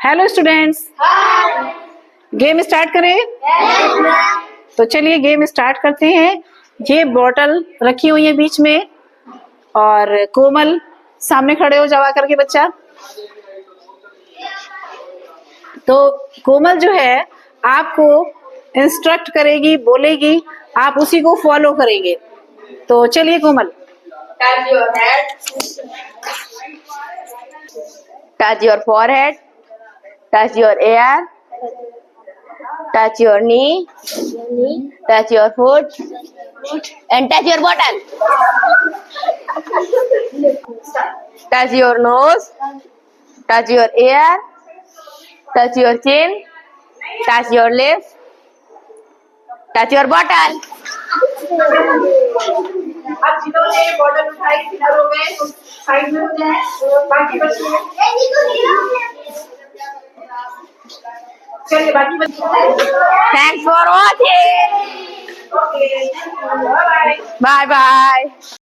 Hello students, game start करें। तो चलिए गेम स्टार्ट करते हैं। ये बॉटल रखी हुई है बीच में और कोमल सामने खड़े हो जावा करके बच्चा। तो कोमल जो है आपको इंस्ट्रक्ट करेगी, बोलेगी, आप उसी को फॉलो करेंगे। तो चलिए कोमल। Touch your head. Touch your forehead. Touch your ear. Touch your knee. Touch your foot. And touch your bottle. Touch your nose. Touch your ear. Touch your chin. Touch your lips. Touch your bottle. अब जिन्होंने bottle उठाई किधर हो गए तो side में हो जाए, बाकी बच्चे चलिए बाकी बच्चे। Thanks for watching. Okay, bye bye. Bye bye.